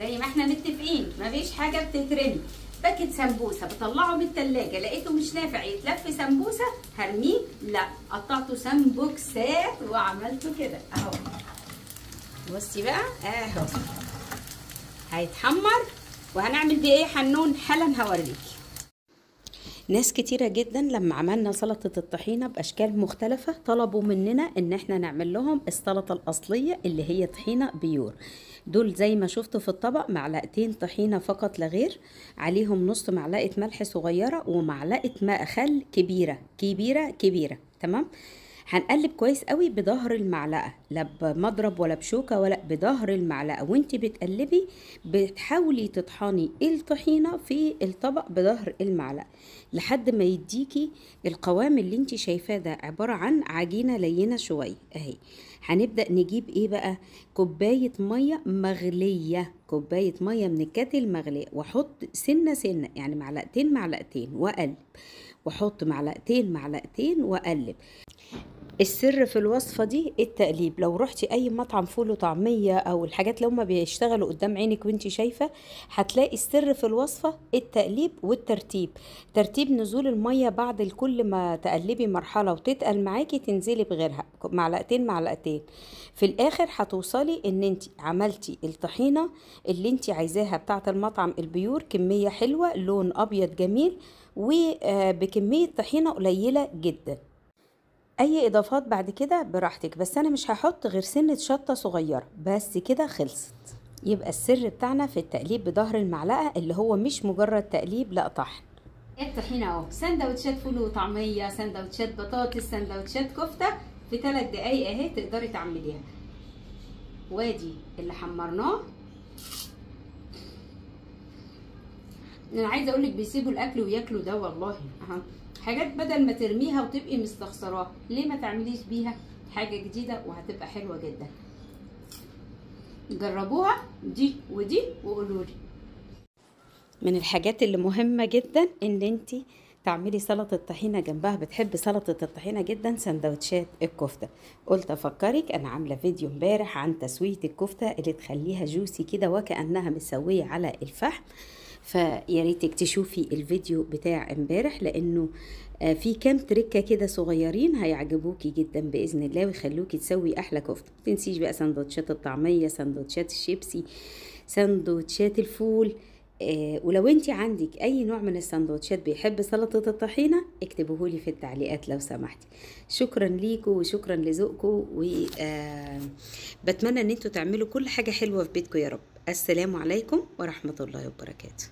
زي ما احنا متفقين مفيش حاجه بتترمي. باكت سمبوسه بطلعه من التلاجة لقيته مش نافع يتلف سمبوسه هرميه؟ لا، قطعته سمبوكسات وعملته كده اهو. بصي بقى اهو هيتحمر وهنعمل بيه ايه حنون حالا هوريكي. ناس كتيرة جدا لما عملنا سلطة الطحينة بأشكال مختلفة طلبوا مننا ان احنا نعمل لهم السلطة الأصلية اللي هي طحينة بيور. دول زي ما شفتوا في الطبق معلقتين طحينة فقط لا غير، عليهم نص معلقة ملح صغيرة ومعلقة ماء خل كبيرة كبيرة كبيرة. تمام. هنقلب كويس قوي بظهر المعلقه، لا بمضرب ولا بشوكه ولا بظهر المعلقه، وانت بتقلبي بتحاولي تطحني الطحينه في الطبق بظهر المعلقه لحد ما يديكي القوام اللي انت شايفاه ده، عباره عن عجينه لينه شويه اهي. هنبدا نجيب ايه بقى؟ كوبايه ميه مغليه، كوبايه ميه من الكاتل مغليه، واحط سنه سنه يعني معلقتين معلقتين واقلب، واحط معلقتين معلقتين واقلب. السر في الوصفة دي التقليب. لو رحتي اي مطعم فول وطعمية او الحاجات اللي هما بيشتغلوا قدام عينك وانتي شايفة، هتلاقي السر في الوصفة التقليب والترتيب. ترتيب نزول المية بعد كل ما تقلبي مرحلة وتتقل معاكي تنزلي بغيرها معلقتين معلقتين. في الاخر هتوصلي ان انتي عملتي الطحينة اللي انتي عايزاها بتاعة المطعم البيور، كمية حلوة لون ابيض جميل وبكمية طحينة قليلة جدا. اي اضافات بعد كده براحتك، بس انا مش هحط غير سنة شطة صغيرة بس كده خلصت. يبقى السر بتاعنا في التقليب بظهر المعلقة اللي هو مش مجرد تقليب، لا طحن. الطحينة اهو، سندوتشات فول وطعمية، سندوتشات بطاطس، سندوتشات كفتة، في 3 دقايق اهي تقدري تعمليها. وادي اللي حمرناه. انا عايزه اقولك بيسيبوا الاكل وياكلوا ده والله. اهو حاجات بدل ما ترميها وتبقي مستخسراها، ليه ما تعمليش بيها حاجه جديده وهتبقى حلوه جدا. جربوها دي ودي وقولوا لي. من الحاجات اللي مهمه جدا ان انت تعملي سلطه الطحينه جنبها. بتحب سلطه الطحينه جدا سندوتشات الكفته. قلت افكرك، انا عامله فيديو امبارح عن تسويه الكفته اللي تخليها جوسي كده وكانها مسويه على الفحم، فيا ريتك تشوفي الفيديو بتاع امبارح لانه في كام تركه كده صغيرين هيعجبوكي جدا باذن الله ويخلوكي تسوي احلى كفته. ما تنسيش بقى سندوتشات الطعميه، سندوتشات الشيبسي، سندوتشات الفول. ولو انت عندك اي نوع من السندوتشات بيحب سلطه الطحينه اكتبوهولي في التعليقات لو سمحتي. شكرا ليكم وشكرا لذوقكم، وبتمنى ان انتوا تعملوا كل حاجه حلوه في بيتكم يا رب. السلام عليكم ورحمه الله وبركاته.